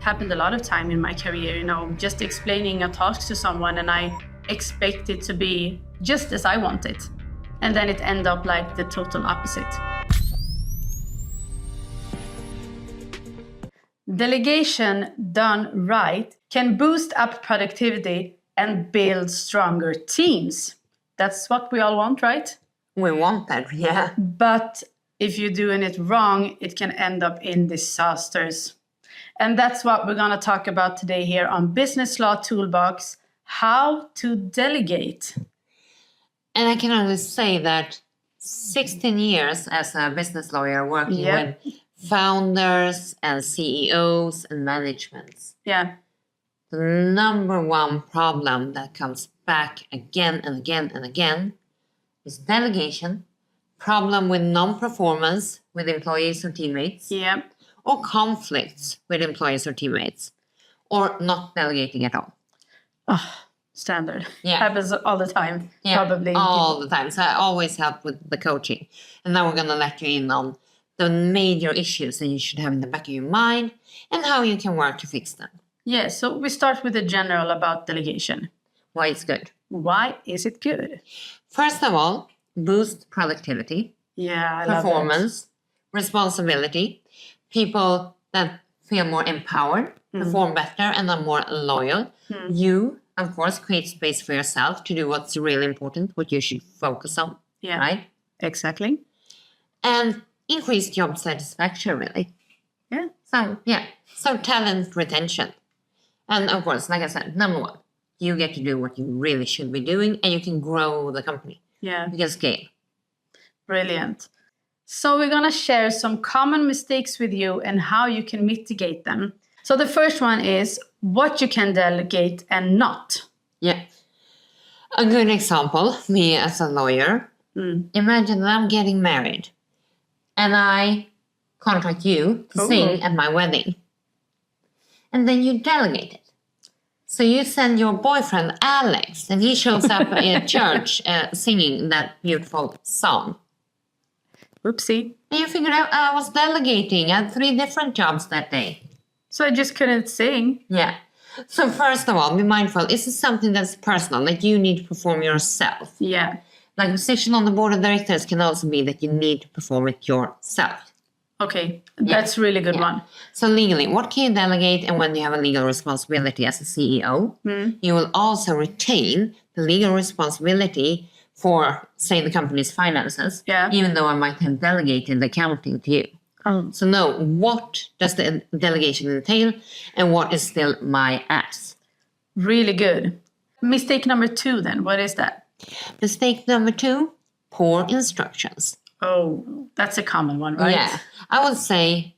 happened a lot of time in my career, just explaining a task to someone and I expect it to be just as I want it. And then it end up like the total opposite. Delegation done right can boost up productivity and build stronger teams. That's what we all want, right? We want that, yeah. But if you're doing it wrong, it can end up in disasters. And that's what we're going to talk about today here on Business Law Toolbox, how to delegate. And I can only say that 16 years as a business lawyer working with founders and CEOs and managements. Yeah. The number one problem that comes back again and again and again is delegation, problem with non-performance with employees or teammates, or conflicts with employees or teammates, or not delegating at all. Oh, standard. Happens all the time, probably. All the time. So I always help with the coaching. And now we're going to let you in on the major issues that you should have in the back of your mind and how you can work to fix them. Yeah, so we start with the general about delegation. Why it's good. Why is it good? First of all, boost productivity, performance, responsibility. People that feel more empowered, perform better, and are more loyal. You, of course, create space for yourself to do what's really important, what you should focus on, right? Exactly. And increase job satisfaction, really. So talent retention. And of course, like I said, number one, you get to do what you really should be doing and you can grow the company. Yeah. You can scale. Brilliant. So we're going to share some common mistakes with you and how you can mitigate them. So the first one is what you can delegate and not. Yeah. A good example, me as a lawyer. Imagine that I'm getting married and I contract you to sing at my wedding. And then you delegate it. So you send your boyfriend, Alex, and he shows up at church singing that beautiful song. Oopsie. And you figured out I was delegating. I had 3 different jobs that day. So I just couldn't sing. Yeah. So first of all, be mindful. Is this something that's personal, that you need to perform yourself? Yeah. Like a position on the board of directors can also be that you need to perform it yourself. Okay, that's a really good one. So legally, what can you delegate and when you have a legal responsibility as a CEO? You will also retain the legal responsibility for, say, the company's finances, even though I might have delegated the accounting to you. So know what does the delegation entail and what is still my ass. Really good. Mistake number 2 then, what is that? Mistake number 2, poor instructions. Oh, that's a common one, right? Yeah, I would say,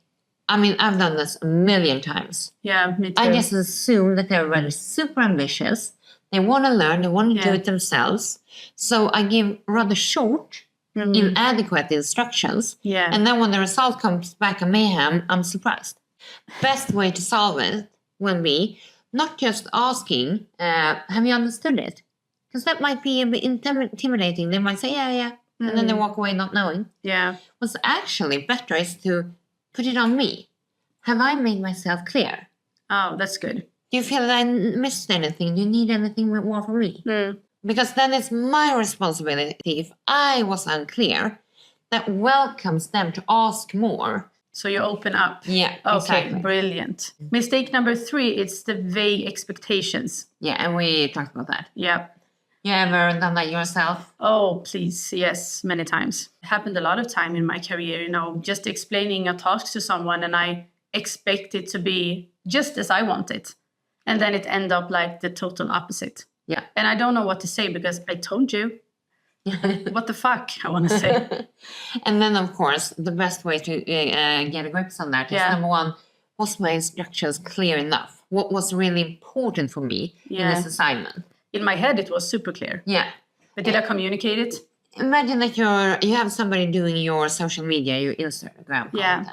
I've done this a million times. Yeah, me too. I just assume that they're really super ambitious. They want to learn, they want to do it themselves. So I give rather short, inadequate instructions. Yeah. And then when the result comes back a mayhem, I'm surprised. Best way to solve it will be not just asking, have you understood it? Because that might be a bit intimidating. They might say, yeah. And then they walk away not knowing. Yeah. What's actually better is to put it on me. Have I made myself clear? Oh, that's good. Do you feel that I missed anything? Do you need anything more from me? Because then it's my responsibility. If I was unclear, that welcomes them to ask more. So you open up. Yeah, okay, exactly. Brilliant. Mistake number 3, it's the vague expectations. Yeah, and we talked about that. Yeah. You ever done that yourself? Oh, please. Yes, many times. It happened a lot of time in my career, just explaining a task to someone and I expect it to be just as I want it. And then it end up like the total opposite. Yeah. And I don't know what to say because I told you. What the fuck, I want to say. And then, of course, the best way to get a grip on that is number 1, was my instructions clear enough? What was really important for me in this assignment? In my head, it was super clear. Yeah. But did I communicate it? Imagine that you have somebody doing your social media, your Instagram content.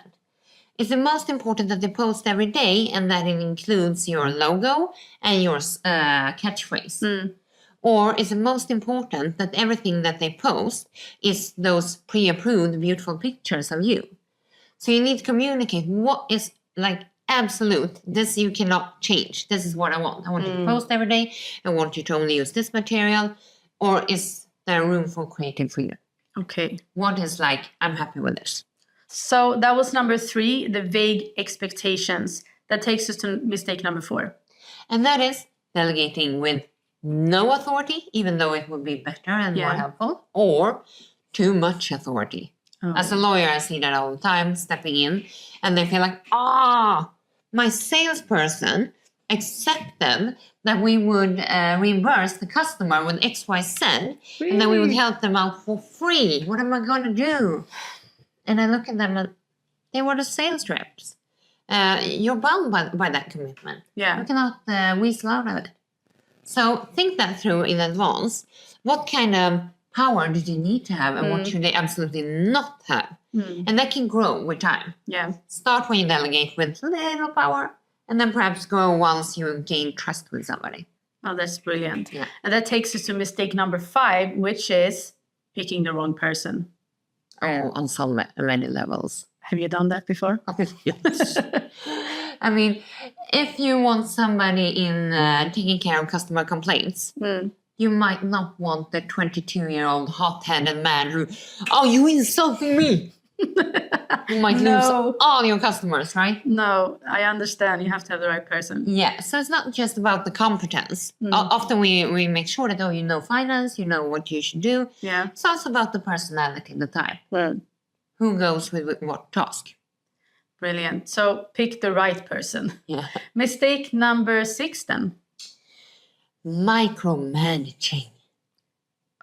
Is it most important that they post every day and that it includes your logo and your catchphrase? Or is it most important that everything that they post is those pre-approved beautiful pictures of you? So you need to communicate what is like absolute. This you cannot change. This is what I want. I want you to post every day. I want you to only use this material. Or is there room for creative freedom? Okay. What is like, I'm happy with this? So that was number 3, the vague expectations. That takes us to mistake number 4. And that is delegating with no authority, even though it would be better and more helpful, or too much authority. Oh. As a lawyer, I see that all the time, stepping in, and they feel like, my salesperson accepted that we would reimburse the customer with XYZ, really? And then we would help them out for free. What am I going to do? And I look at them and they were the sales reps. You're bound by that commitment. Yeah. You cannot weasel out of it. So think that through in advance. What kind of power do you need to have and what should they absolutely not have? And that can grow with time. Yeah. Start when you delegate with little power and then perhaps grow once you gain trust with somebody. Oh, that's brilliant. Yeah. And that takes us to mistake number 5, which is picking the wrong person. Oh, on so many levels. Have you done that before? Yes. I mean, if you want somebody in taking care of customer complaints, you might not want the 22-year-old hot-headed man who, you insulting me. You might lose all your customers, right? No, I understand. You have to have the right person. Yeah, so it's not just about the competence. Often we make sure that, you know finance, you know what you should do. Yeah. It's also about the personality, the type. Who goes with what task. Brilliant. So pick the right person. Yeah. Mistake number 6 then. Micromanaging.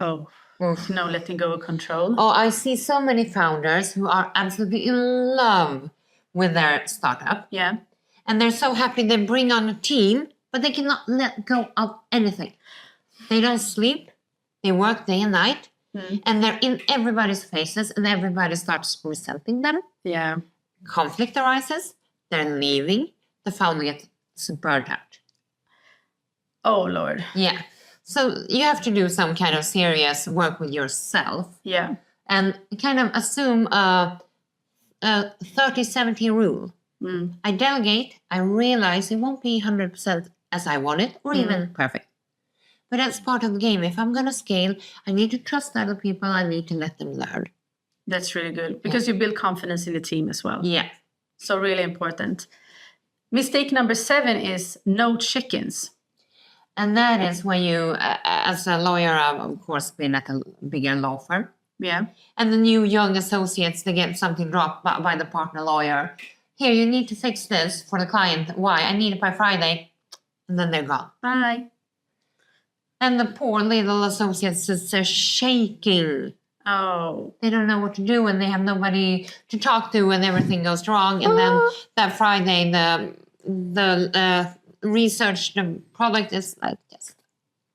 Oh. No letting go of control. Oh, I see so many founders who are absolutely in love with their startup. Yeah. And they're so happy they bring on a team, but they cannot let go of anything. They don't sleep. They work day and night. And they're in everybody's faces and everybody starts resenting them. Yeah. Conflict arises. They're leaving. The founder gets burnt out. Oh, Lord. Yeah. So you have to do some kind of serious work with yourself. Yeah. And kind of assume a 30-70 rule. I delegate. I realize it won't be 100% as I want it or even perfect. But that's part of the game. If I'm going to scale, I need to trust other people. I need to let them learn. That's really good because you build confidence in the team as well. Yeah. So really important. Mistake number 7 is no check-ins. And that is when you, as a lawyer, I've of course been at a bigger law firm. Yeah. And the new young associates, they get something dropped by the partner lawyer. Here, you need to fix this for the client. Why? I need it by Friday. And then they're gone. Bye. And the poor little associates are shaking. Oh. They don't know what to do and they have nobody to talk to and everything goes wrong. And then that Friday, the research, the product is like just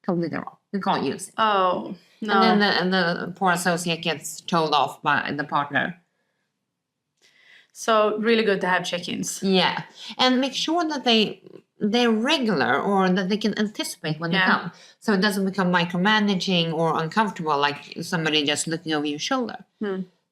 completely wrong. You can't use it. Oh, no. And then the poor associate gets told off by the partner. So really good to have check-ins. Yeah. And make sure that they're regular or that they can anticipate when they come. So it doesn't become micromanaging or uncomfortable like somebody just looking over your shoulder.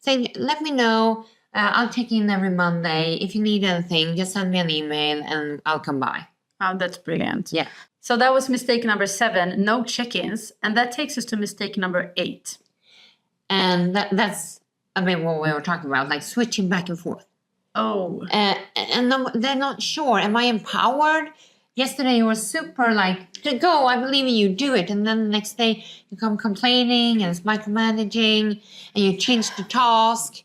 Say, let me know. I'll check in every Monday. If you need anything, just send me an email and I'll come by. Oh, that's brilliant. Yeah. So that was mistake number 7, no check-ins. And that takes us to mistake number 8. And that's what we were talking about, like switching back and forth. Oh. And they're not sure. Am I empowered? Yesterday you were super like, to go, I believe in you, do it. And then the next day you come complaining and it's micromanaging and you change the task.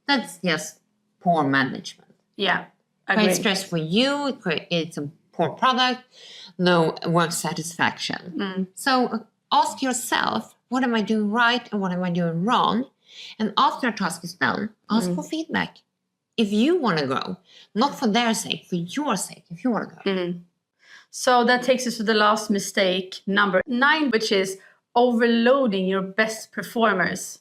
That's just poor management. Yeah. It creates stress for you. It's a poor product. No work satisfaction. So ask yourself, what am I doing right and what am I doing wrong? And after a task is done, ask for feedback. If you want to grow, not for their sake, for your sake, if you want to grow. So that takes us to the last mistake, number 9, which is overloading your best performers.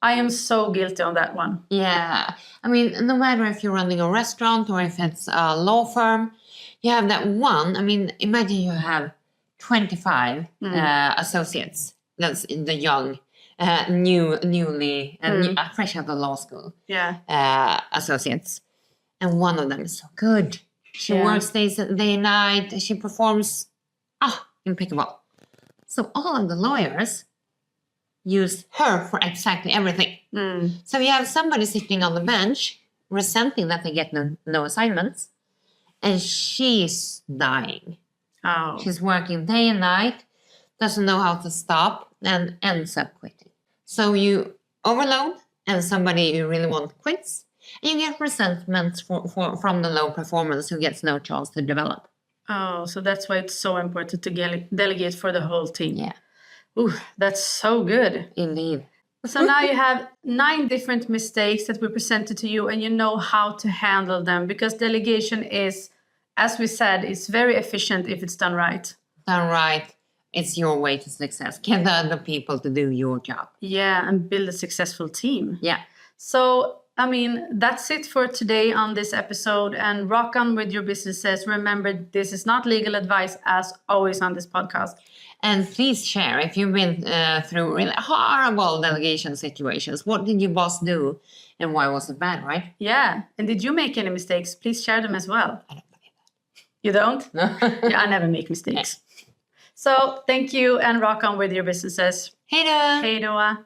I am so guilty on that one. Yeah. I mean, no matter if you're running a restaurant or if it's a law firm, you have that one. I mean, imagine you have 25 associates. That's the young, newly, fresh out of law school associates. And one of them is so good. She works day and night. She performs impeccable. So all of the lawyers use her for exactly everything. So you have somebody sitting on the bench resenting that they get no assignments, and she's dying. Oh. She's working day and night, doesn't know how to stop, and ends up quitting. So you overload, and somebody you really want quits, and you get resentment from the low performance who gets no chance to develop. Oh, so that's why it's so important to delegate for the whole team. Yeah. Ooh, that's so good. Indeed. So now you have 9 different mistakes that were presented to you, and you know how to handle them, because delegation is, as we said, it's very efficient if it's done right. Done right. It's your way to success. Get the other people to do your job. Yeah, and build a successful team. Yeah. So, I mean, that's it for today on this episode. And rock on with your businesses. Remember, this is not legal advice, as always on this podcast. And please share if you've been through really horrible delegation situations. What did your boss do and why was it bad, right? Yeah. And did you make any mistakes? Please share them as well. I don't believe that. You don't? No. Yeah, I never make mistakes. So thank you, and rock on with your businesses. Hej då! Hej då!